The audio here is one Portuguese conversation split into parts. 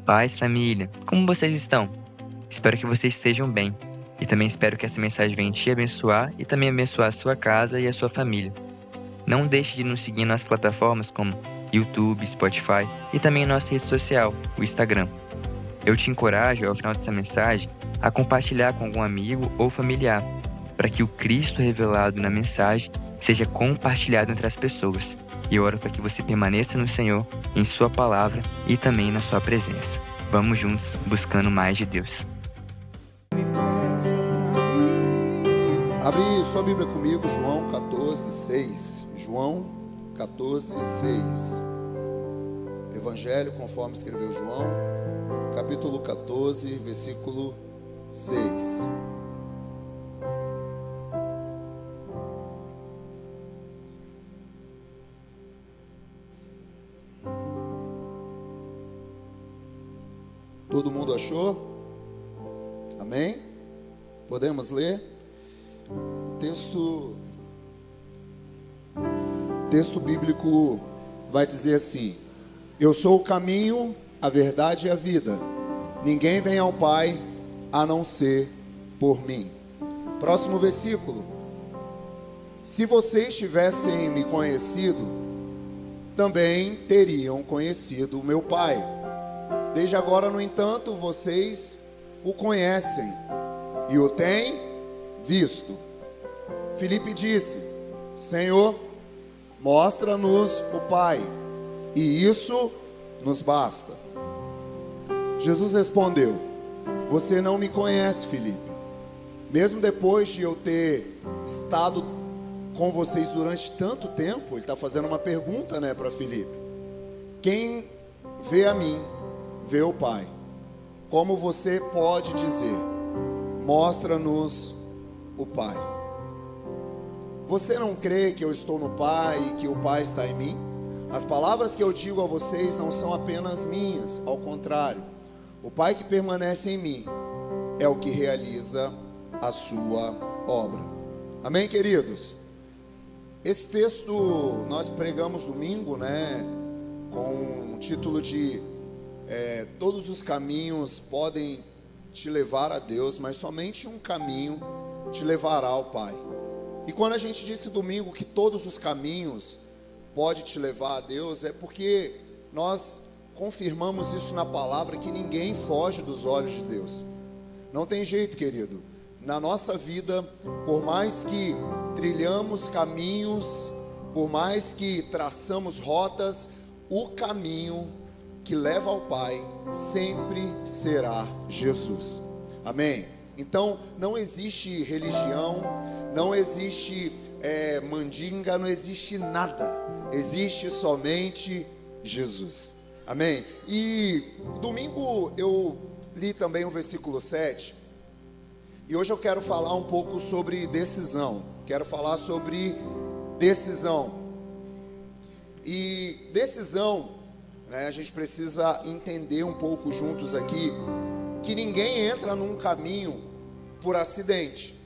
Paz, família, como vocês estão? Espero que vocês estejam bem. E também espero que essa mensagem venha te abençoar e também abençoar a sua casa e a sua família. Não deixe de nos seguir nas plataformas como YouTube, Spotify e também em nossa rede social, o Instagram. Eu te encorajo, ao final dessa mensagem, a compartilhar com algum amigo ou familiar, para que o Cristo revelado na mensagem seja compartilhado entre as pessoas. E eu oro para que você permaneça no Senhor, em Sua palavra e também na Sua presença. Vamos juntos, buscando mais de Deus. Abre sua Bíblia comigo, João 14:6. João 14:6. Evangelho conforme escreveu João, capítulo 14, versículo 6. Todo mundo achou? Amém? Podemos ler? O texto bíblico vai dizer assim: eu sou o caminho, a verdade e a vida. Ninguém vem ao Pai a não ser por mim. Próximo versículo. Se vocês tivessem me conhecido, também teriam conhecido o meu Pai. Desde agora, no entanto, vocês o conhecem e o têm visto. Filipe disse: Senhor, mostra-nos o Pai, e isso nos basta. Jesus respondeu: você não me conhece, Filipe. Mesmo depois de eu ter estado com vocês durante tanto tempo, ele está fazendo uma pergunta, para Filipe. Quem vê a mim, vê o Pai. Como você pode dizer: mostra-nos o Pai? Você não crê que eu estou no Pai e que o Pai está em mim? As palavras que eu digo a vocês não são apenas minhas, ao contrário, o Pai que permanece em mim é o que realiza a sua obra. Amém, queridos? Esse texto nós pregamos domingo, com o título de todos os caminhos podem te levar a Deus, mas somente um caminho te levará ao Pai. E quando a gente disse domingo que todos os caminhos podem te levar a Deus, é porque nós confirmamos isso na palavra, que ninguém foge dos olhos de Deus. Não tem jeito, querido. Na nossa vida, por mais que trilhamos caminhos, por mais que traçamos rotas, o caminho que leva ao Pai sempre será Jesus. Amém? Então não existe religião, não existe mandinga, não existe nada. Existe somente Jesus. Amém? E domingo eu li também o versículo 7. E hoje eu quero falar um pouco sobre decisão. Quero falar sobre decisão. E decisão, a gente precisa entender um pouco juntos aqui que ninguém entra num caminho por acidente.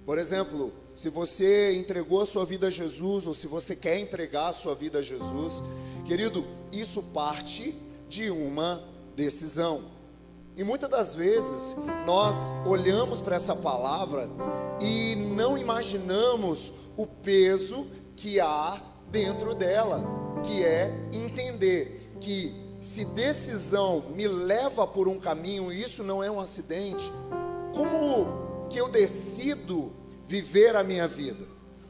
Por exemplo, se você entregou a sua vida a Jesus, ou se você quer entregar a sua vida a Jesus, querido, isso parte de uma decisão. E muitas das vezes nós olhamos para essa palavra e não imaginamos o peso que há dentro dela, que é entender que se decisão me leva por um caminho e isso não é um acidente, como que eu decido viver a minha vida?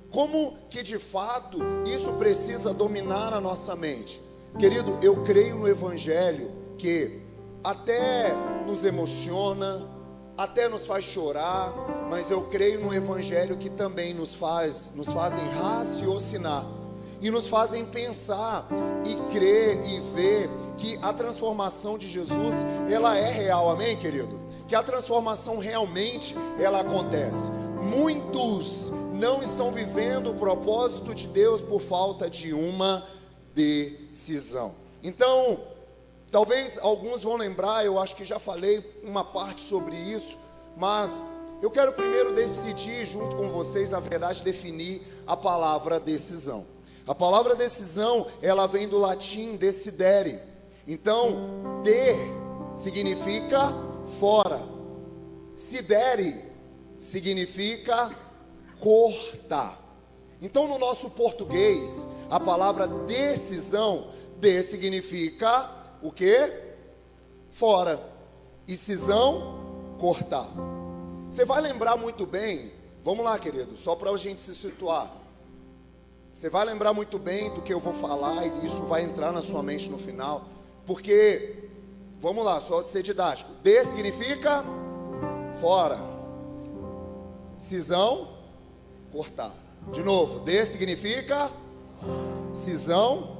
Como que de fato isso precisa dominar a nossa mente? Querido, eu creio no Evangelho que até nos emociona, até nos faz chorar, mas eu creio no Evangelho que também nos fazem raciocinar e nos fazem pensar e crer e ver que a transformação de Jesus, ela é real. Amém, querido? Que a transformação realmente ela acontece. Muitos não estão vivendo o propósito de Deus por falta de uma decisão. Então, talvez alguns vão lembrar, eu acho que já falei uma parte sobre isso, mas eu quero primeiro decidir junto com vocês, na verdade, definir a palavra decisão. A palavra decisão, ela vem do latim decidere. Então, significa fora. Sidere significa cortar. Então, no nosso português, a palavra decisão, de significa o quê? Fora. E cisão, cortar. Você vai lembrar muito bem, vamos lá, querido, só para a gente se situar. Você vai lembrar muito bem do que eu vou falar e isso vai entrar na sua mente no final. Porque, vamos lá, só de ser didático. De significa fora. Cisão, cortar. De novo, de significa cisão.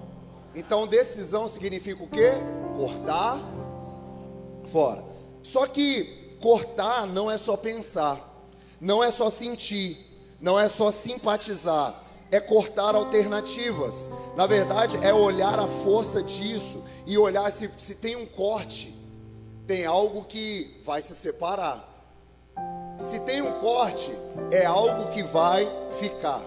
Então, decisão significa o quê? Cortar fora. Só que cortar não é só pensar, não é só sentir, não é só simpatizar, é cortar alternativas. Na verdade, é olhar a força disso e olhar se tem um corte, tem algo que vai se separar. Se tem um corte, é algo que vai ficar.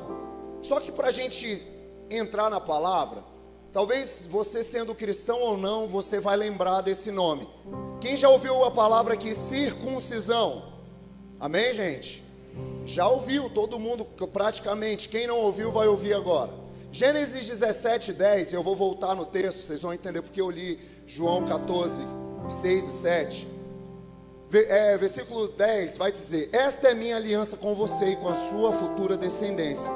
Só que para a gente entrar na palavra, talvez você sendo cristão ou não, você vai lembrar desse nome. Quem já ouviu a palavra aqui, circuncisão? Amém, gente? Já ouviu, todo mundo praticamente. Quem não ouviu vai ouvir agora. Gênesis 17:10, eu vou voltar no texto, vocês vão entender porque eu li João 14, 6 e 7. Versículo 10 vai dizer: esta é minha aliança com você e com a sua futura descendência,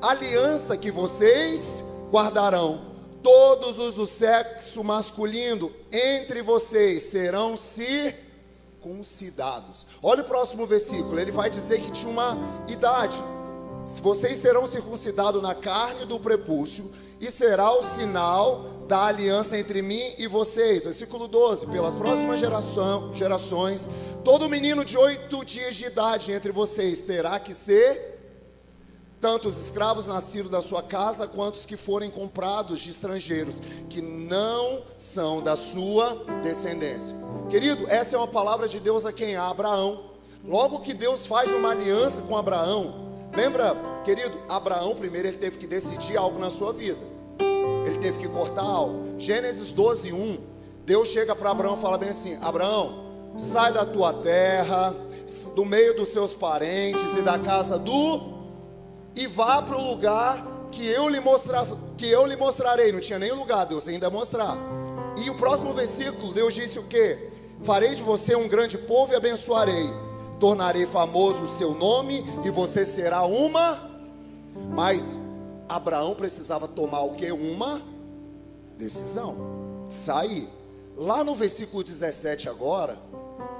aliança que vocês guardarão. Todos os do sexo masculino entre vocês serão circuncidados. Olha o próximo versículo, ele vai dizer que tinha uma idade. Vocês serão circuncidados na carne do prepúcio, e será o sinal da aliança entre mim e vocês. Versículo 12, pelas próximas gerações, todo menino de 8 dias de idade entre vocês terá que ser tanto os escravos nascidos da sua casa, quanto os que forem comprados de estrangeiros, que não são da sua descendência. Querido, essa é uma palavra de Deus a quem? A Abraão. Logo que Deus faz uma aliança com Abraão, lembra, querido, Abraão primeiro ele teve que decidir algo na sua vida. Ele teve que cortar algo. Gênesis 12:1, Deus chega para Abraão e fala bem assim: Abraão, sai da tua terra, do meio dos seus parentes e da casa e vá para o lugar que eu lhe mostrarei. Não tinha nem lugar, Deus ainda ia mostrar. E o próximo versículo, Deus disse o quê? Farei de você um grande povo e abençoarei. Tornarei famoso o seu nome e você será uma. Mas Abraão precisava tomar o quê? Uma decisão. Sair. Lá no versículo 17 agora,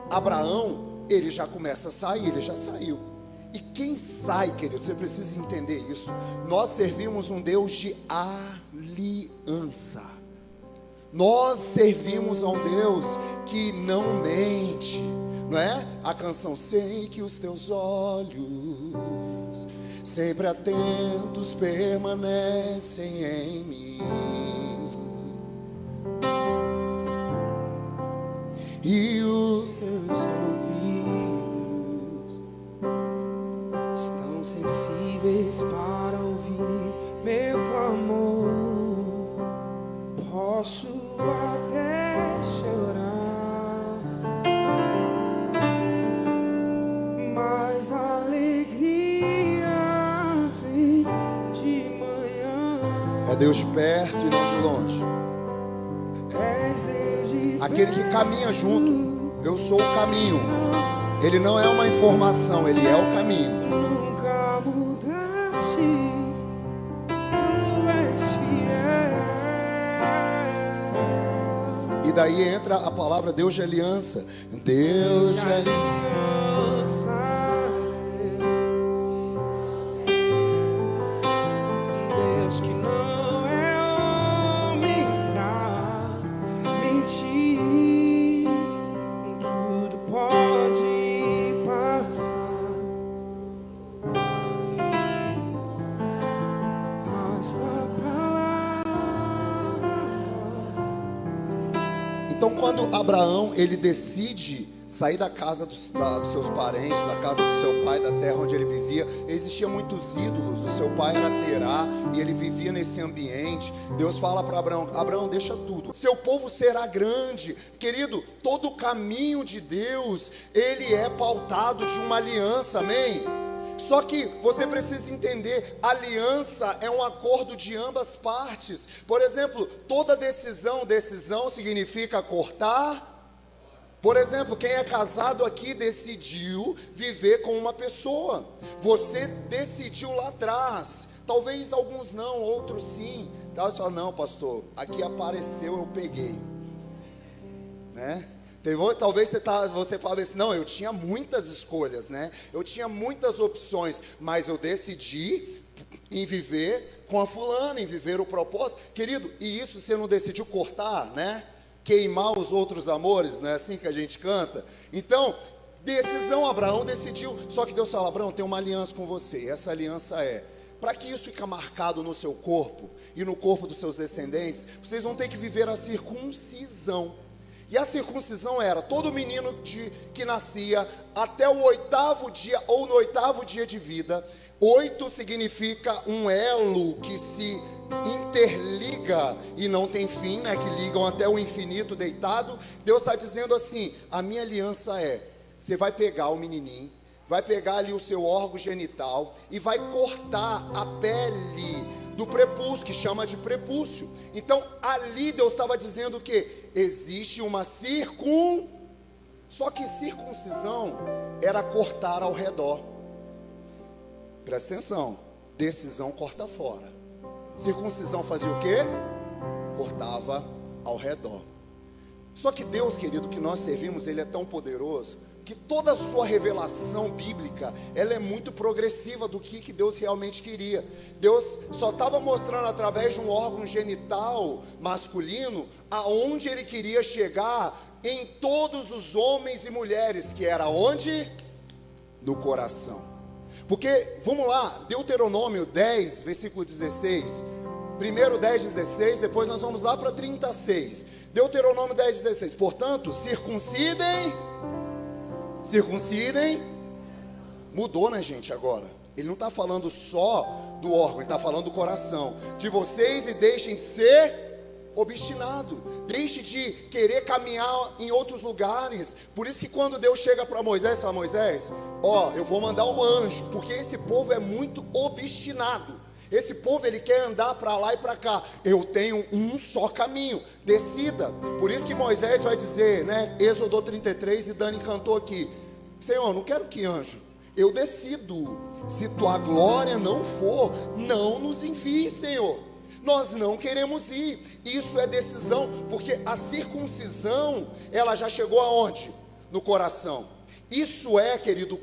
Abraão, ele já começa a sair, ele já saiu. E quem sai, querido, você precisa entender isso. Nós servimos um Deus de aliança. Nós servimos a um Deus que não mente. Não é? A canção: sei que os teus olhos sempre atentos permanecem em mim, e os teus ouvidos estão sensíveis para ouvir meu clamor. Posso até chorar, mas a alegria vem de manhã. É Deus de perto e não de longe. És Deus de aquele que caminha junto. Eu sou o caminho. Ele não é uma informação, ele é o caminho. Nunca mudaste, tu és fiel. E daí entra a palavra Deus de aliança. Deus de aliança. Deus que não é homem pra mentir. Tudo pode passar, mas a palavra. Então, quando Abraão ele decide sair da casa dos seus parentes, da casa do seu pai, da terra onde ele vivia. Existiam muitos ídolos. O seu pai era Terá e ele vivia nesse ambiente. Deus fala para Abraão: Abraão, deixa tudo, seu povo será grande. Querido, todo o caminho de Deus, ele é pautado de uma aliança, amém? Só que você precisa entender, aliança é um acordo de ambas partes. Por exemplo, toda decisão significa cortar. Por exemplo, quem é casado aqui decidiu viver com uma pessoa. Você decidiu lá atrás. Talvez alguns não, outros sim. Então você fala: não, pastor, aqui apareceu, eu peguei, né? Talvez você fale assim: não, eu tinha muitas escolhas, né? Eu tinha muitas opções, mas eu decidi em viver com a fulana, em viver o propósito. Querido, e isso você não decidiu cortar, né? Queimar os outros amores, não é assim que a gente canta? Então, decisão, Abraão decidiu. Só que Deus fala: Abraão, tem uma aliança com você. Essa aliança é, para que isso fique marcado no seu corpo e no corpo dos seus descendentes, vocês vão ter que viver a circuncisão. E a circuncisão era todo menino que nascia até o 8º dia, ou no 8º dia de vida. 8 significa um elo que se interliga e não tem fim, né? Que ligam até o infinito deitado. Deus está dizendo assim: a minha aliança é, você vai pegar o menininho, vai pegar ali o seu órgão genital e vai cortar a pele do prepúcio, que chama de prepúcio. Então ali Deus estava dizendo que existe uma só que circuncisão era cortar ao redor. Presta atenção, decisão corta fora. Circuncisão fazia o quê? Cortava ao redor. Só que Deus, querido, que nós servimos, ele é tão poderoso que toda a sua revelação bíblica, ela é muito progressiva do que Deus realmente queria. Deus só estava mostrando através de um órgão genital masculino aonde ele queria chegar em todos os homens e mulheres, que era onde? No coração. Porque, vamos lá, Deuteronômio 10, versículo 16. Primeiro 10, 16, depois nós vamos lá para 36. Deuteronômio 10, 16. Portanto, circuncidem. Mudou, né, gente, agora? Ele não está falando só do órgão, ele está falando do coração. De vocês, e deixem de ser obstinado. Deixe de querer caminhar em outros lugares. Por isso que quando Deus chega para Moisés, fala: Moisés, eu vou mandar um anjo, porque esse povo é muito obstinado. Esse povo, ele quer andar para lá e para cá. Eu tenho um só caminho, decida. Por isso que Moisés vai dizer, né, Êxodo 33, e Dani cantou aqui: Senhor, não quero que anjo, eu decido. Se tua glória não for, não nos envie, Senhor. Nós não queremos ir. Isso é decisão, porque a circuncisão, ela já chegou aonde? No coração. Isso é, querido,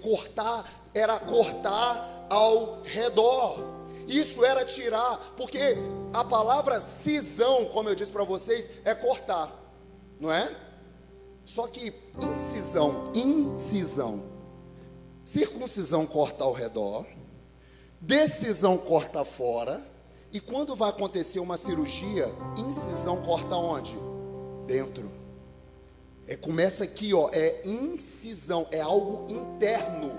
era cortar ao redor. Isso era tirar, porque a palavra cisão, como eu disse para vocês, é cortar, não é? Só que incisão, circuncisão corta ao redor, decisão corta fora, e quando vai acontecer uma cirurgia, incisão corta onde? Dentro. Começa aqui, é incisão, é algo interno.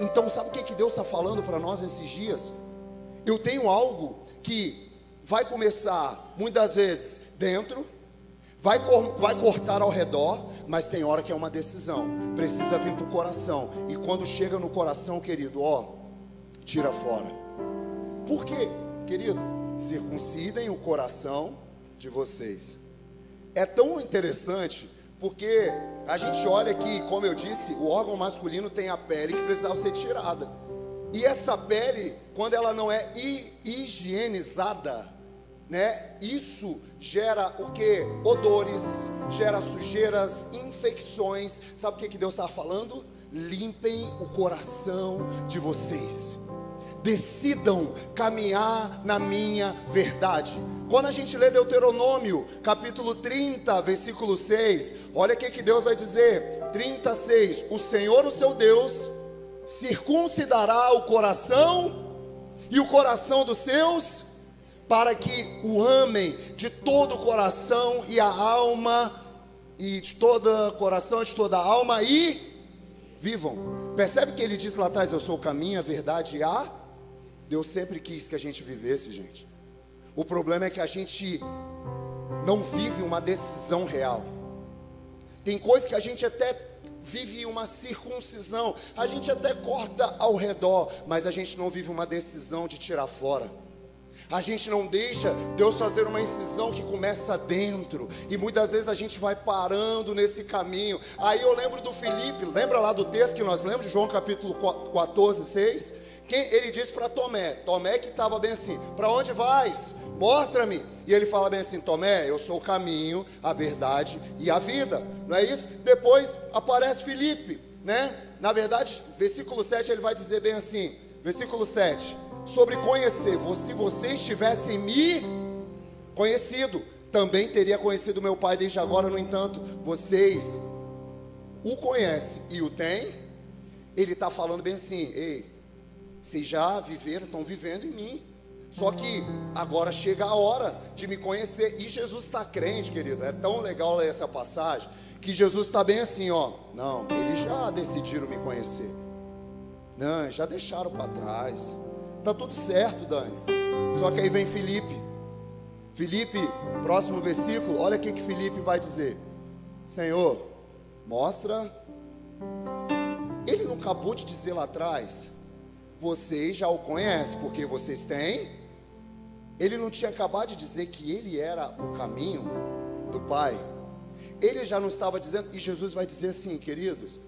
Então sabe o que Deus está falando para nós nesses dias? Eu tenho algo que vai começar muitas vezes dentro, vai cortar ao redor, mas tem hora que é uma decisão, precisa vir para o coração. E quando chega no coração, querido, tira fora. Por quê, querido? Circuncidem o coração de vocês. É tão interessante, porque a gente olha que, como eu disse, o órgão masculino tem a pele que precisava ser tirada. E essa pele, quando ela não é higienizada, né, isso gera o que? Odores, gera sujeiras, infecções. Sabe o que Deus está falando? Limpem o coração de vocês. Decidam caminhar na minha verdade. Quando a gente lê Deuteronômio, capítulo 30, versículo 6, olha o que Deus vai dizer. 36, o Senhor, o seu Deus, circuncidará o coração e o coração dos seus, para que o amem de todo o coração e a alma e de todo coração, de toda alma e vivam. Percebe que ele disse lá atrás, eu sou o caminho, a verdade e a... Deus sempre quis que a gente vivesse, gente. O problema é que a gente não vive uma decisão real. Tem coisas que a gente até vive uma circuncisão, a gente até corta ao redor, mas a gente não vive uma decisão de tirar fora. A gente não deixa Deus fazer uma incisão que começa dentro. E muitas vezes a gente vai parando nesse caminho. Aí eu lembro do Filipe, lembra lá do texto que nós lemos, de João capítulo 14, 6? Ele disse para Tomé que estava bem assim, para onde vais? Mostra-me. E ele fala bem assim, Tomé, eu sou o caminho, a verdade e a vida. Não é isso? Depois aparece Filipe, né? Na verdade, versículo 7 ele vai dizer bem assim, versículo 7, sobre conhecer, se vocês tivessem me conhecido, também teria conhecido meu Pai desde agora. No entanto, vocês o conhecem e o têm. Ele está falando bem assim, ei, vocês já viveram, estão vivendo em mim. Só que agora chega a hora de me conhecer. E Jesus está crente, querido. É tão legal ler essa passagem, que Jesus está bem assim, ó. Não, eles já decidiram me conhecer. Não, já deixaram para trás. Tá tudo certo, Dani. Só que aí vem Filipe. Filipe, próximo versículo, olha o que Filipe vai dizer. Senhor, mostra. Ele não acabou de dizer lá atrás, vocês já o conhecem, porque vocês têm. Ele não tinha acabado de dizer que ele era o caminho do Pai. Ele já não estava dizendo, e Jesus vai dizer assim, queridos,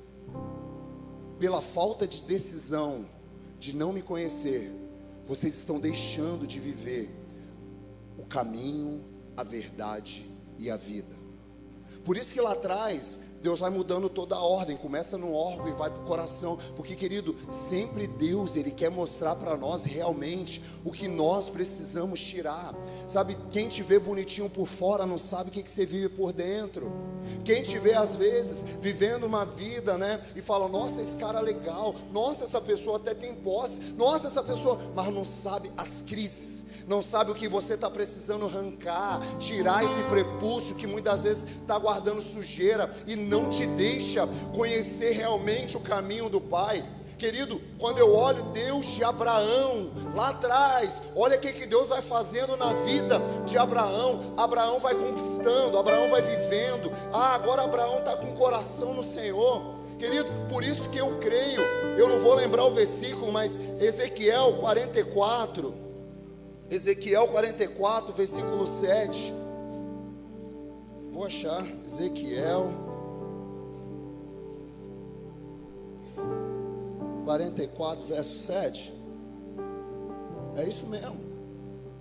pela falta de decisão de não me conhecer, vocês estão deixando de viver o caminho, a verdade e a vida. Por isso que lá atrás Deus vai mudando toda a ordem, começa no órgão e vai para o coração, porque, querido, sempre Deus, Ele quer mostrar para nós realmente o que nós precisamos tirar. Sabe, quem te vê bonitinho por fora não sabe o que você vive por dentro. Quem te vê às vezes vivendo uma vida, né, e fala, nossa, esse cara é legal, nossa, essa pessoa até tem posse, nossa, essa pessoa, mas não sabe as crises, não sabe o que você está precisando arrancar, tirar esse prepúcio que muitas vezes está guardando sujeira e não te deixa conhecer realmente o caminho do Pai. Querido, quando eu olho Deus de Abraão, lá atrás, olha o que Deus vai fazendo na vida de Abraão. Abraão vai conquistando, Abraão vai vivendo. Agora Abraão está com o coração no Senhor. Querido, por isso que eu creio, eu não vou lembrar o versículo, mas Ezequiel 44, versículo 7. Vou achar, Ezequiel 44, verso 7. É isso mesmo.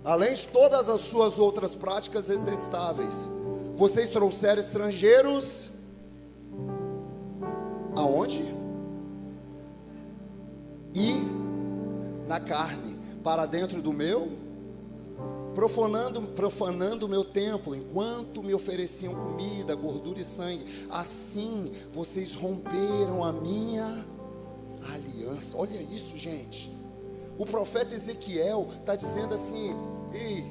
Além de todas as suas outras práticas detestáveis, vocês trouxeram estrangeiros aonde? E na carne, para dentro do meu, profanando o meu templo, enquanto me ofereciam comida, gordura e sangue. Assim vocês romperam a minha aliança. Olha isso, gente. O profeta Ezequiel está dizendo assim, ei,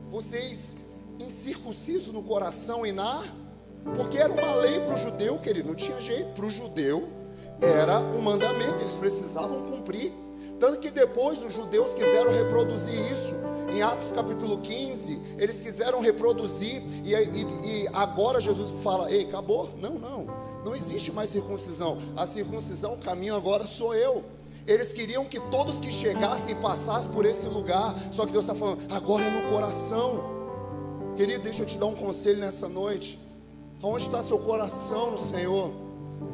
vocês incircuncisos no coração e porque era uma lei para o judeu, querido, não tinha jeito. Para o judeu era um mandamento, eles precisavam cumprir. Tanto que depois os judeus quiseram reproduzir isso. Em Atos capítulo 15, eles quiseram reproduzir, e agora Jesus fala, ei, acabou, não existe mais circuncisão, a circuncisão, o caminho agora sou eu. Eles queriam que todos que chegassem passassem por esse lugar, só que Deus está falando, agora é no coração. Querido, deixa eu te dar um conselho nessa noite, aonde está seu coração no Senhor?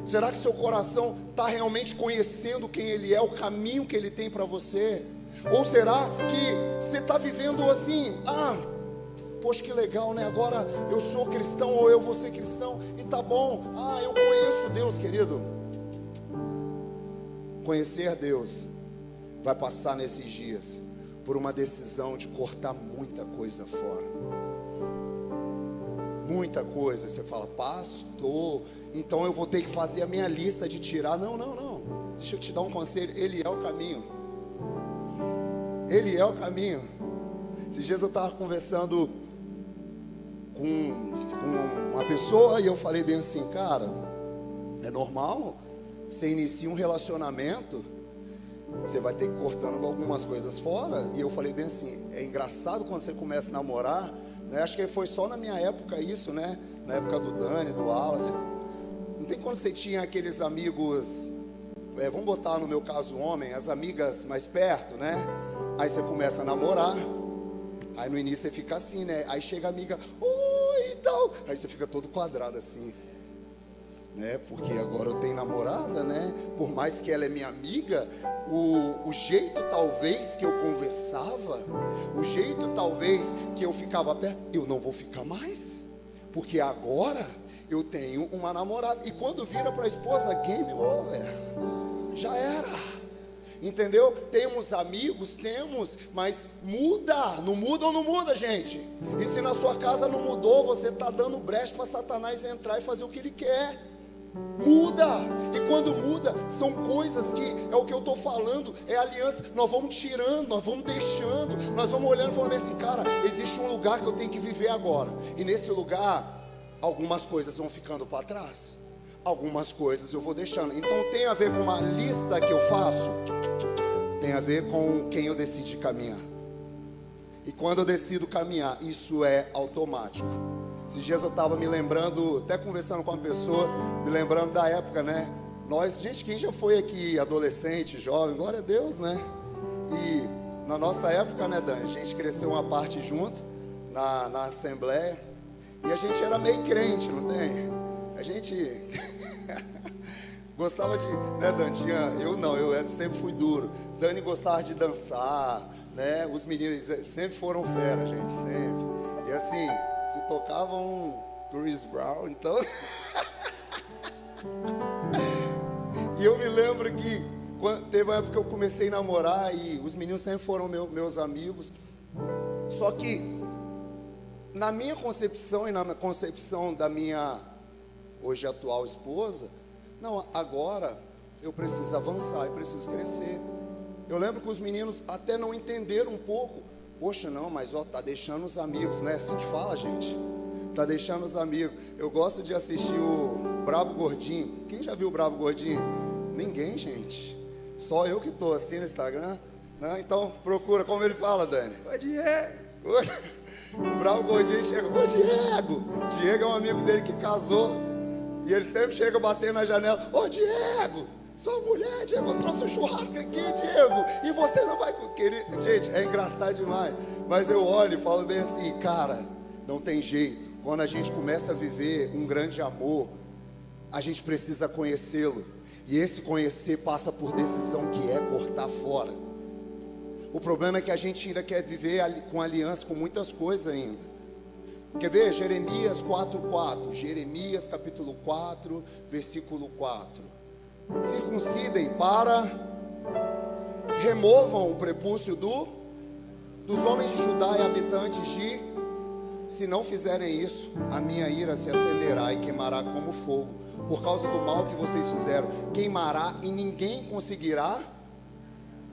Será que seu coração está realmente conhecendo quem Ele é, o caminho que Ele tem para você? Ou será que você está vivendo assim, poxa, que legal, né? Agora eu sou cristão, ou eu vou ser cristão, e tá bom, eu conheço Deus, querido. Conhecer Deus vai passar nesses dias por uma decisão de cortar muita coisa fora. Muita coisa. Você fala, pastor, então eu vou ter que fazer a minha lista de tirar. Não. Deixa eu te dar um conselho. Ele é o caminho. Ele é o caminho. Esses dias eu estava conversando com uma pessoa e eu falei bem assim, cara, é normal, você inicia um relacionamento, você vai ter que ir cortando algumas coisas fora. E eu falei bem assim, é engraçado quando você começa a namorar, né? Acho que foi só na minha época isso, né? Na época do Dani, do Wallace. Não tem quando você tinha aqueles amigos, vamos botar no meu caso homem, as amigas mais perto, né? Aí você começa a namorar, aí no início você fica assim, né? Aí chega a amiga, oi e tal, aí você fica todo quadrado assim, né? Porque agora eu tenho namorada, né? Por mais que ela é minha amiga, o jeito talvez que eu conversava, o jeito talvez que eu ficava perto, eu não vou ficar mais, porque agora eu tenho uma namorada. E quando vira para a esposa, game over, já era. Entendeu? Temos amigos, mas muda. Não muda ou não muda, gente? E se na sua casa não mudou, você está dando brecha para Satanás entrar e fazer o que ele quer. Muda. E quando muda, são coisas que, é o que eu estou falando, é aliança. Nós vamos tirando, nós vamos deixando, nós vamos olhando e falando assim, cara, existe um lugar que eu tenho que viver agora. E nesse lugar, algumas coisas vão ficando para trás, algumas coisas eu vou deixando. Então tem a ver com uma lista que eu faço, tem a ver com quem eu decido caminhar. E quando eu decido caminhar, isso é automático. Esses dias eu estava me lembrando, até conversando com uma pessoa, me lembrando da época, né? Nós, gente, quem já foi aqui adolescente, jovem, glória a Deus, né? E na nossa época, né, Dani, a gente cresceu uma parte junto na Assembleia. E a gente era meio crente, não tem? A gente gostava de, né, Dani? Eu sempre fui duro. Dani gostava de dançar, né? Os meninos sempre foram fera, gente, sempre. E assim, se tocava um Chris Brown, então. E eu me lembro que teve uma época que eu comecei a namorar e os meninos sempre foram meus amigos. Só que na minha concepção e na concepção da minha hoje atual esposa, não, agora eu preciso avançar, eu preciso crescer. Eu lembro que os meninos até não entenderam um pouco. Poxa, não, mas tá deixando os amigos, não é assim que fala, gente? Tá deixando os amigos. Eu gosto de assistir o Brabo Gordinho. Quem já viu o Brabo Gordinho? Ninguém, gente. Só eu que tô assim no Instagram, né? Então procura, como ele fala, Dani? Ô Diego! O Bravo Gordinho chega, ô Diego! Diego é um amigo dele que casou. E ele sempre chega batendo na janela, ô Diego! Sua mulher, Diego, eu trouxe um churrasco aqui, Diego! E você não vai querer. Gente, é engraçado demais. Mas eu olho e falo bem assim, cara, não tem jeito. Quando a gente começa a viver um grande amor, a gente precisa conhecê-lo. E esse conhecer passa por decisão que é cortar fora. O problema é que a gente ainda quer viver com aliança com muitas coisas ainda. Quer ver? Jeremias 4:4. Jeremias capítulo 4, versículo 4. Circuncidem para, removam o prepúcio dos homens de Judá e habitantes de, se não fizerem isso, a minha ira se acenderá e queimará como fogo, por causa do mal que vocês fizeram, queimará e ninguém conseguirá.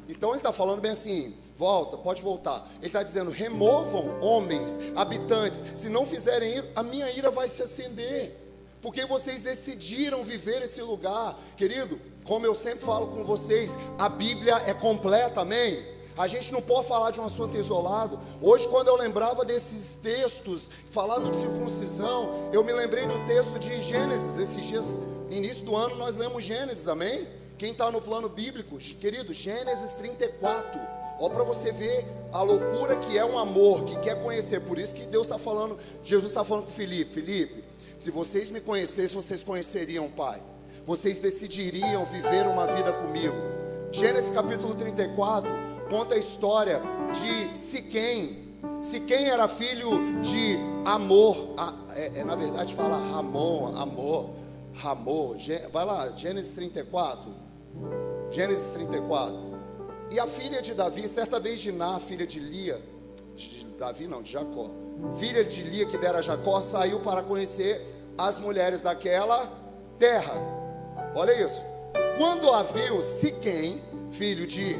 Então ele está falando bem assim, volta, pode voltar. Ele está dizendo, removam homens, habitantes, se não fizerem isso, a minha ira vai se acender, porque vocês decidiram viver esse lugar. Querido, como eu sempre falo com vocês, a Bíblia é completa, amém? A gente não pode falar de um assunto isolado. Hoje, quando eu lembrava desses textos, falando de circuncisão, eu me lembrei do texto de Gênesis. Esses dias, início do ano, nós lemos Gênesis, amém? Quem está no plano bíblico, querido, Gênesis 34. Ó, para você ver a loucura que é um amor, que quer conhecer. Por isso que Deus está falando, Jesus está falando com Filipe. Filipe, se vocês me conhecessem, vocês conheceriam o Pai. Vocês decidiriam viver uma vida comigo. Gênesis capítulo 34 conta a história de Siquém. Siquém era filho de Amor. Na verdade fala Ramon, Ramor. Vai lá, Gênesis 34. Gênesis 34. E a filha de Davi, certa vez Diná, filha de Lia, de Jacó, filha de Lia que dera a Jacó, saiu para conhecer as mulheres daquela terra. Olha isso. Quando a viu, Siquém, filho de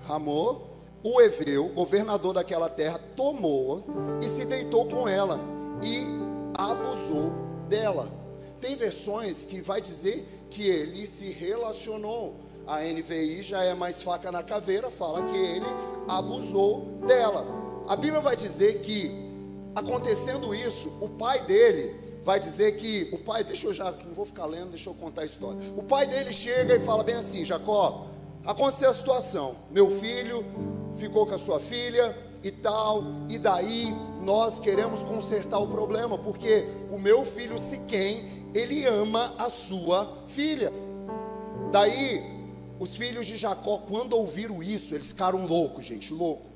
Ramor, o heveu, governador daquela terra, tomou-a e se deitou com ela. E abusou dela. Tem versões que vai dizer que ele se relacionou. A NVI já é mais faca na caveira, fala que ele abusou dela. A Bíblia vai dizer que, acontecendo isso, o pai dele vai dizer que, não vou ficar lendo, deixa eu contar a história. O pai dele chega e fala bem assim: Jacó, aconteceu a situação, meu filho ficou com a sua filha e tal, e daí nós queremos consertar o problema, porque o meu filho Siquém, ele ama a sua filha. Daí, os filhos de Jacó, quando ouviram isso, eles ficaram loucos, gente, louco.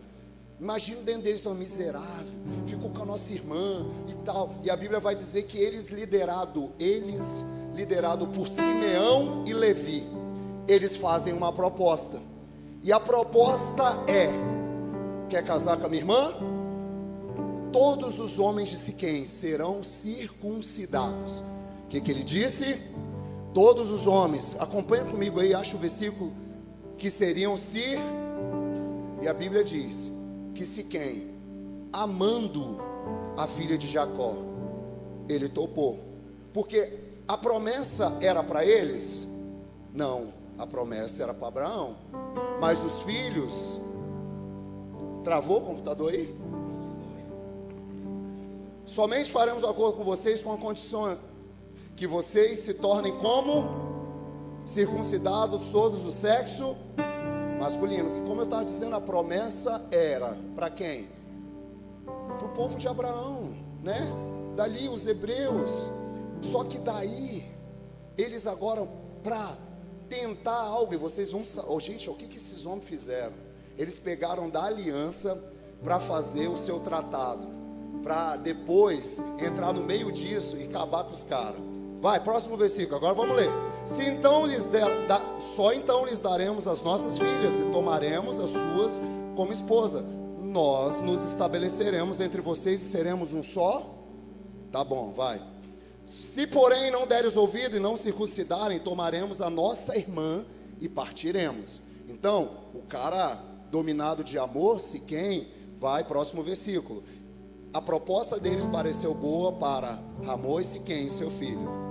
Imagina dentro deles, são miserável, ficou com a nossa irmã e tal. E a Bíblia vai dizer que eles liderado por Simeão e Levi, eles fazem uma proposta. E a proposta é: quer casar com a minha irmã? Todos os homens de Siquém serão circuncidados. O que ele disse? Todos os homens, acompanha comigo aí, acha o versículo, que seriam e a Bíblia diz que Siquém, amando a filha de Jacó, ele topou. Porque a promessa era para eles? Não, a promessa era para Abraão. Mas os filhos... Travou o computador aí? Somente faremos acordo com vocês com a condição que vocês se tornem como circuncidados todos do sexo masculino. E como eu estava dizendo, a promessa era para quem? Para o povo de Abraão, né? Dali os hebreus. Só que daí eles agora, para tentar algo, e vocês vão... gente, o que esses homens fizeram? Eles pegaram da aliança para fazer o seu tratado, para depois entrar no meio disso e acabar com os caras. Vai, próximo versículo, agora vamos ler. Se então só então lhes daremos as nossas filhas e tomaremos as suas como esposa. Nós nos estabeleceremos entre vocês e seremos um só. Tá bom, vai. Se porém não deres ouvido e não circuncidarem, tomaremos a nossa irmã e partiremos. Então, o cara dominado de amor, Siquém, vai, próximo versículo. A proposta deles pareceu boa para Ramor e Siquém, seu filho.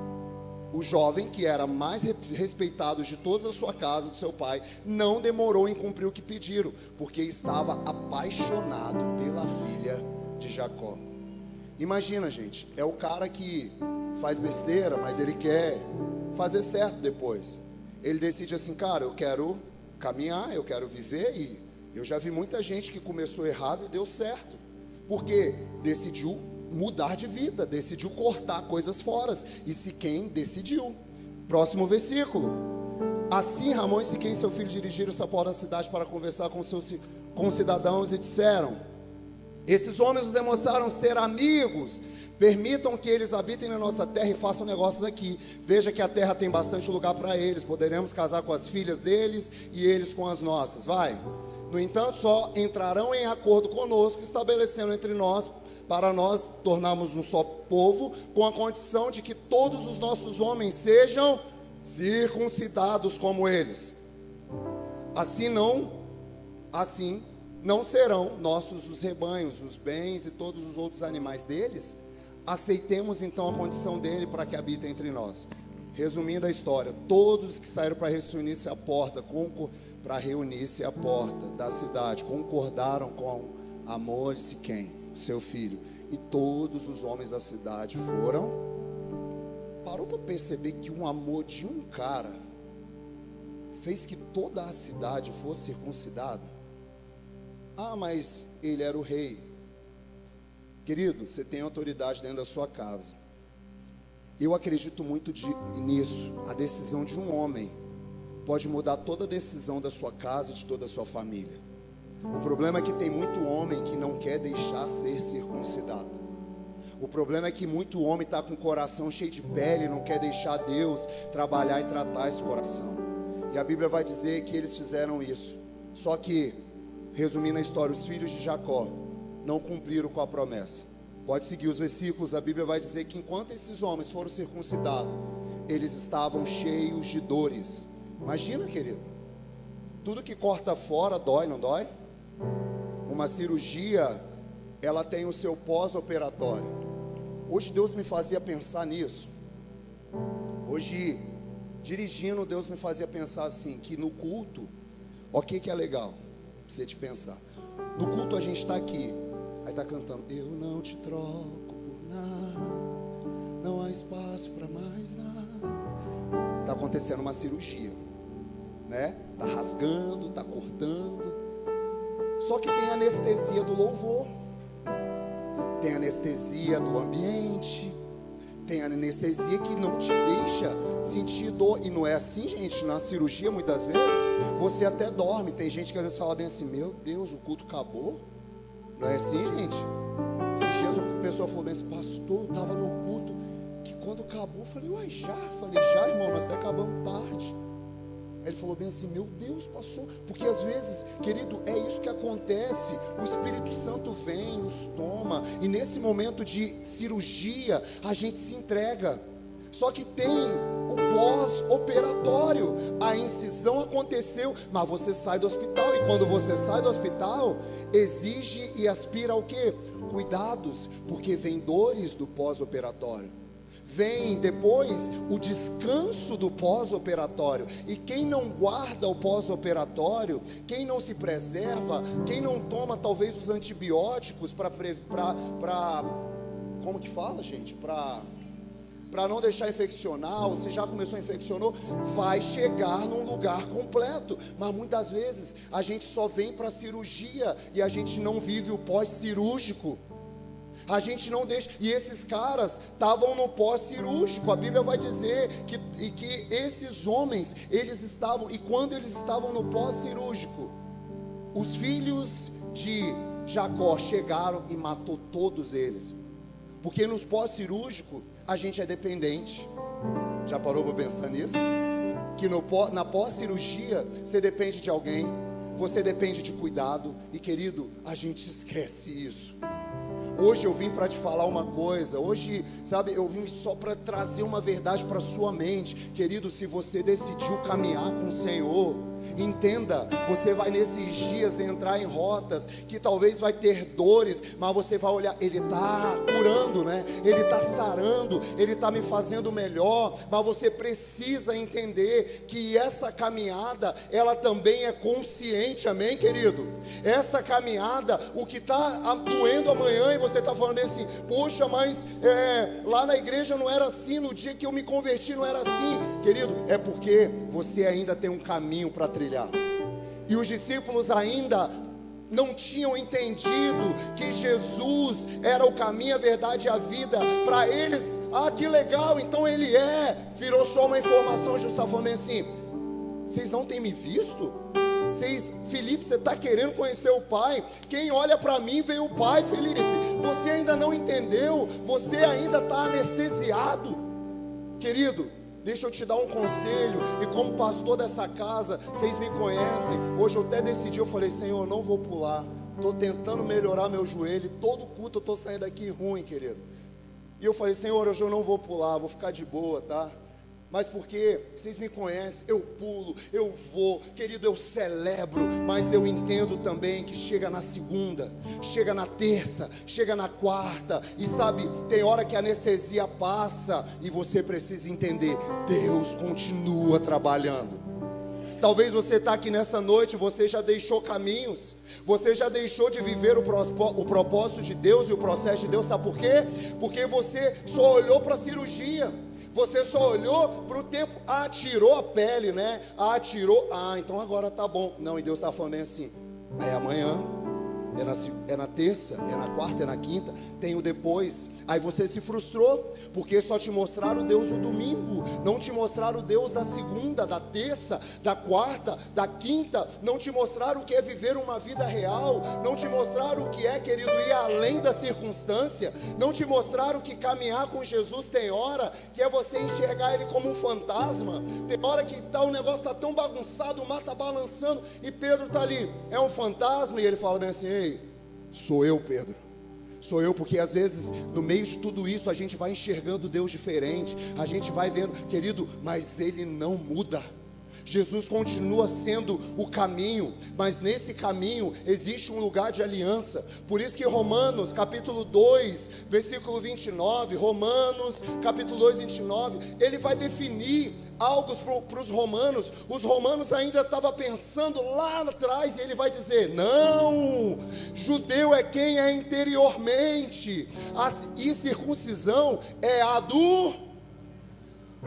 O jovem, que era mais respeitado de toda a sua casa, do seu pai, não demorou em cumprir o que pediram, porque estava apaixonado pela filha de Jacó. Imagina, gente, é o cara que faz besteira, mas ele quer fazer certo depois. Ele decide assim: cara, eu quero caminhar, eu quero viver. E eu já vi muita gente que começou errado e deu certo, porque decidiu mudar de vida, decidiu cortar coisas fora. E Siquém decidiu. Próximo versículo. Assim Ramon e Siquém, seu filho, dirigiram-se fora da cidade para conversar com seus concidadãos e disseram: esses homens nos demonstraram ser amigos, permitam que eles habitem na nossa terra e façam negócios aqui. Veja que a terra tem bastante lugar para eles, poderemos casar com as filhas deles e eles com as nossas. Vai. No entanto, só entrarão em acordo conosco, estabelecendo entre nós, para nós tornarmos um só povo, com a condição de que todos os nossos homens sejam circuncidados como eles. Assim não serão nossos os rebanhos, os bens e todos os outros animais deles. Aceitemos então a condição dele para que habite entre nós. Resumindo a história, todos que saíram para reunir-se à porta, da cidade, concordaram com Amor e Siquém, seu filho, e todos os homens da cidade foram. Parou para perceber que um amor de um cara fez que toda a cidade fosse circuncidada? Ah, mas ele era o rei. Querido, você tem autoridade dentro da sua casa. Eu acredito muito nisso. A decisão de um homem pode mudar toda a decisão da sua casa e de toda a sua família. O problema é que tem muito homem que não quer deixar ser circuncidado. O problema é que muito homem está com o coração cheio de pele, não quer deixar Deus trabalhar e tratar esse coração. E a Bíblia vai dizer que eles fizeram isso. Só que, resumindo a história, os filhos de Jacó não cumpriram com a promessa. Pode seguir os versículos. A Bíblia vai dizer que enquanto esses homens foram circuncidados, eles estavam cheios de dores. Imagina, querido, tudo que corta fora dói, não dói? Uma cirurgia, ela tem o seu pós-operatório. Hoje Deus me fazia pensar nisso. Hoje, dirigindo, Deus me fazia pensar assim, que no culto, ok, que é legal, pra você te pensar. No culto a gente está aqui, aí está cantando, eu não te troco por nada, não há espaço para mais nada. Está acontecendo uma cirurgia, né? Está rasgando, está cortando. Só que tem anestesia do louvor, tem anestesia do ambiente, tem anestesia que não te deixa sentir dor. E não é assim, gente. Na cirurgia, muitas vezes, você até dorme. Tem gente que às vezes fala bem assim, meu Deus, o culto acabou. Não é assim, gente. Esses dias a pessoa falou bem assim, pastor, eu estava no culto, que quando acabou, eu falei, uai, já? Falei, já, irmão, nós até acabamos tarde. Aí ele falou bem assim, meu Deus, passou. Porque às vezes, querido, é isso que acontece. O Espírito Santo vem, nos toma, e nesse momento de cirurgia, a gente se entrega. Só que tem o pós-operatório. A incisão aconteceu, mas você sai do hospital. E quando você sai do hospital, exige e aspira ao quê? Cuidados, porque vem dores do pós-operatório. Vem depois o descanso do pós-operatório. E quem não guarda o pós-operatório, quem não se preserva, quem não toma talvez os antibióticos para como que fala, gente? Para não deixar infeccionar, ou se já começou a infeccionar, vai chegar num lugar completo. Mas muitas vezes a gente só vem para a cirurgia e a gente não vive o pós-cirúrgico. A gente não deixa, e esses caras estavam no pós-cirúrgico. A Bíblia vai dizer que esses homens, eles estavam, e quando eles estavam no pós-cirúrgico, os filhos de Jacó chegaram e matou todos eles. Porque nos pós-cirúrgico, a gente é dependente. Já parou para pensar nisso? Que na pós-cirurgia, você depende de alguém, você depende de cuidado, e querido, a gente esquece isso. Hoje eu vim para te falar uma coisa. Hoje, sabe, eu vim só para trazer uma verdade para sua mente. Querido, se você decidiu caminhar com o Senhor, entenda, você vai nesses dias entrar em rotas que talvez vai ter dores, mas você vai olhar, Ele está curando, né? Ele está sarando, Ele está me fazendo melhor. Mas você precisa entender que essa caminhada, ela também é consciente, amém, querido? Essa caminhada, o que está doendo amanhã, e você está falando assim, poxa, mas lá na igreja não era assim, no dia que eu me converti não era assim. Querido, é porque você ainda tem um caminho para trilhar. E os discípulos ainda não tinham entendido que Jesus era o caminho, a verdade e a vida. Para eles, que legal, então Ele virou só uma informação. Jesus está falando assim, vocês não têm me visto? Felipe, você está querendo conhecer o Pai? Quem olha para mim vê o Pai, Felipe. Você ainda não entendeu, você ainda está anestesiado. Querido, deixa eu te dar um conselho. E como pastor dessa casa, vocês me conhecem. Hoje eu até decidi, eu falei, Senhor, eu não vou pular. Estou tentando melhorar meu joelho. Todo culto eu estou saindo daqui ruim, querido. E eu falei, Senhor, hoje eu não vou pular, vou ficar de boa, tá? Mas porque vocês me conhecem, eu pulo, eu vou, querido, eu celebro. Mas eu entendo também que chega na segunda, chega na terça, chega na quarta. E sabe, tem hora que a anestesia passa e você precisa entender, Deus continua trabalhando. Talvez você está aqui nessa noite, você já deixou caminhos, você já deixou de viver o propósito de Deus e o processo de Deus. Sabe por quê? Porque você só olhou para a cirurgia. Você só olhou para o tempo, tirou a pele, né? Então agora tá bom. Não, e Deus está falando assim, é amanhã, é na terça, é na quarta, é na quinta, tem o depois. Aí você se frustrou, porque só te mostraram o Deus do domingo, não te mostraram o Deus da segunda, da terça, da quarta, da quinta. Não te mostraram o que é viver uma vida real, não te mostraram o que é, querido, ir além da circunstância. Não te mostraram que caminhar com Jesus tem hora que é você enxergar Ele como um fantasma. Tem hora que o negócio está tão bagunçado, o mar está balançando, e Pedro está ali, é um fantasma, e ele fala bem assim, ei, sou eu, Pedro. Sou eu, porque às vezes no meio de tudo isso a gente vai enxergando Deus diferente, a gente vai vendo, querido, mas Ele não muda. Jesus continua sendo o caminho, mas nesse caminho existe um lugar de aliança. Por isso que Romanos capítulo 2, versículo 29, Romanos capítulo 2, 29, ele vai definir algo para os romanos. Os romanos ainda estavam pensando lá atrás, e ele vai dizer: não, judeu é quem é interiormente, e circuncisão é a do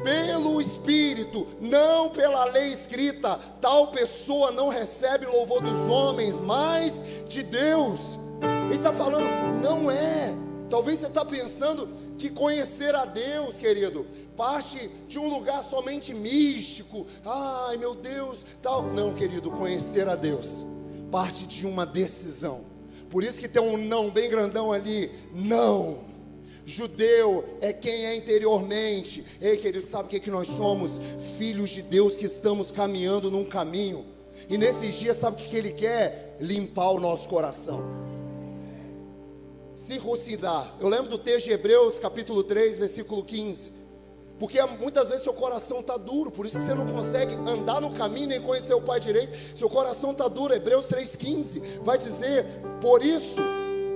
pelo Espírito, não pela lei escrita. Tal pessoa não recebe louvor dos homens, mas de Deus. Ele está falando, não é. Talvez você está pensando que conhecer a Deus, querido, parte de um lugar somente místico. Ai meu Deus, tal. Não, querido, conhecer a Deus parte de uma decisão. Por isso que tem um não bem grandão ali. Não. Judeu é quem é interiormente. Ei, querido, sabe o que nós somos? Filhos de Deus que estamos caminhando num caminho. E nesses dias, sabe o que Ele quer? Limpar o nosso coração, circuncidar. Eu lembro do texto de Hebreus capítulo 3, versículo 15. Porque muitas vezes seu coração está duro, por isso que você não consegue andar no caminho, nem conhecer o Pai direito. Seu coração está duro. Hebreus 3,15 vai dizer: por isso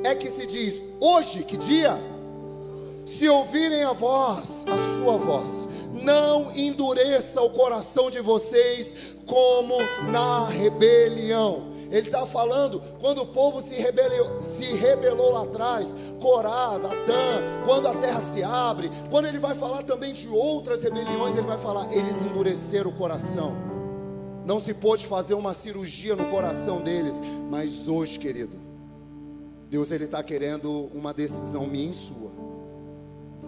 é que se diz, hoje, que dia? Se ouvirem a voz, a sua voz, não endureça o coração de vocês como na rebelião. Ele está falando, quando o povo se rebelou lá atrás, Corá, Datã, quando a terra se abre, quando ele vai falar também de outras rebeliões, ele vai falar, eles endureceram o coração. Não se pôde fazer uma cirurgia no coração deles, mas hoje, querido, Deus ele está querendo uma decisão minha e sua,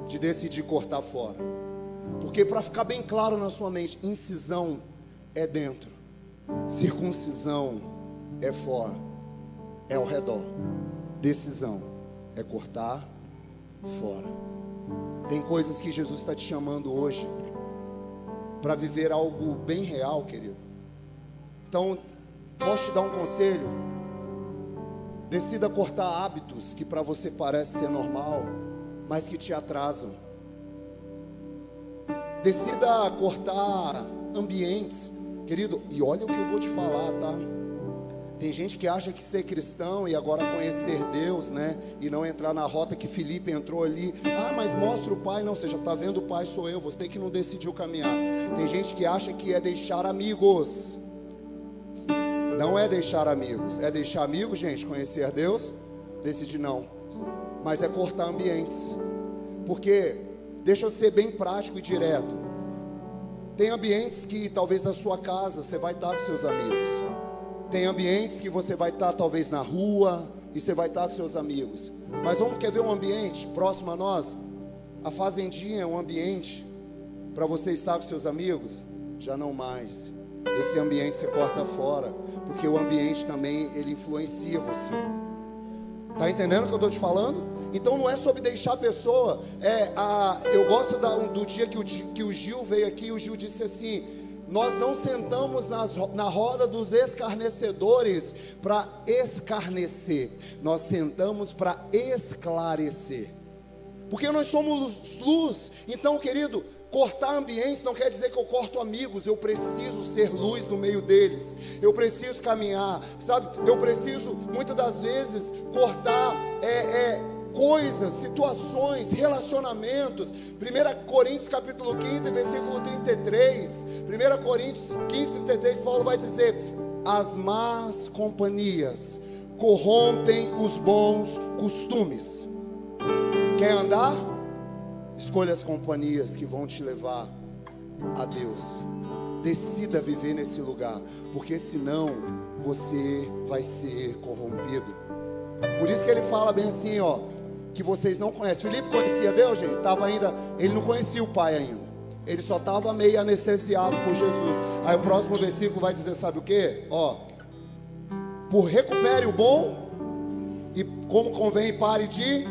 de decidir cortar fora. Porque para ficar bem claro na sua mente, incisão é dentro, circuncisão é fora, é ao redor. Decisão é cortar fora. Tem coisas que Jesus está te chamando hoje para viver algo bem real, querido. Então, posso te dar um conselho? Decida cortar hábitos que para você parece ser normal, mas que te atrasam. Decida cortar ambientes, querido. E olha o que eu vou te falar, tá? Tem gente que acha que ser cristão e agora conhecer Deus, né? E não entrar na rota que Felipe entrou ali. Ah, mas mostra o Pai. Não, você já está vendo o Pai, sou eu. Você que não decidiu caminhar. Tem gente que acha que é deixar amigos. Não é deixar amigos. É deixar amigos, gente, conhecer Deus? Decidir não. Mas é cortar ambientes. Porque, deixa eu ser bem prático e direto. Tem ambientes que talvez na sua casa você vai estar com seus amigos. Tem ambientes que você vai estar talvez na rua e você vai estar com seus amigos. Mas quer ver um ambiente próximo a nós? A fazendinha é um ambiente para você estar com seus amigos? Já não mais. Esse ambiente você corta fora, porque o ambiente também ele influencia você. Tá entendendo o que eu estou te falando? Então não é sobre deixar a pessoa. Eu gosto do dia que o Gil veio aqui. O Gil disse assim: nós não sentamos na roda dos escarnecedores para escarnecer, nós sentamos para esclarecer, porque nós somos luz. Então, querido, cortar ambientes não quer dizer que eu corto amigos. Eu preciso ser luz no meio deles. Eu preciso caminhar, sabe? Eu preciso, muitas das vezes, cortar coisas, situações, relacionamentos. 1 Coríntios capítulo 15, versículo 33. 1 Coríntios 15, 33, Paulo vai dizer: as más companhias corrompem os bons costumes. Quer andar? Escolha as companhias que vão te levar a Deus. Decida viver nesse lugar, porque senão você vai ser corrompido. Por isso que ele fala bem assim, ó, que vocês não conhecem. Filipe conhecia Deus, gente? Ele não conhecia o Pai ainda. Ele só estava meio anestesiado por Jesus. Aí o próximo versículo vai dizer, sabe o que? Ó, por recupere o bom, e como convém pare de...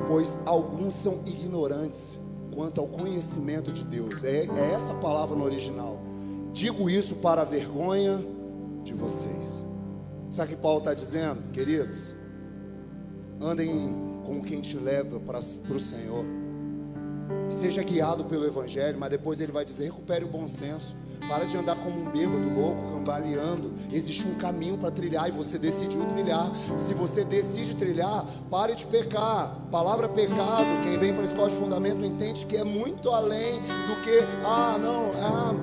Pois alguns são ignorantes quanto ao conhecimento de Deus. É essa palavra no original. Digo isso para a vergonha de vocês. Sabe o que Paulo está dizendo? Queridos, andem com quem te leva para o Senhor. Seja guiado pelo Evangelho. Mas depois ele vai dizer, recupere o bom senso. Para de andar como um bêbado, louco, cambaleando. Existe um caminho para trilhar e você decidiu trilhar. Se você decide trilhar, pare de pecar. Palavra pecado, quem vem para a escola de fundamento entende que é muito além do que, não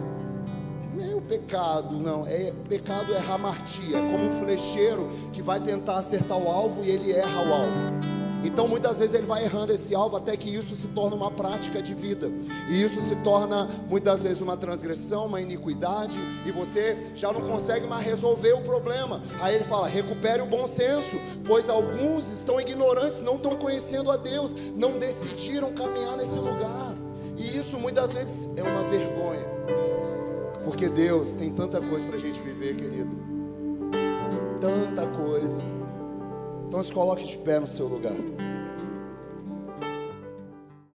é o pecado, não. Pecado é hamartia, é como um flecheiro que vai tentar acertar o alvo e ele erra o alvo. Então muitas vezes ele vai errando esse alvo até que isso se torna uma prática de vida. E isso se torna muitas vezes uma transgressão, uma iniquidade. E você já não consegue mais resolver o problema. Aí ele fala, recupere o bom senso. Pois alguns estão ignorantes, não estão conhecendo a Deus. Não decidiram caminhar nesse lugar. E isso muitas vezes é uma vergonha. Porque Deus tem tanta coisa para a gente viver, querido. Tanta coisa. Então se coloque de pé no seu lugar.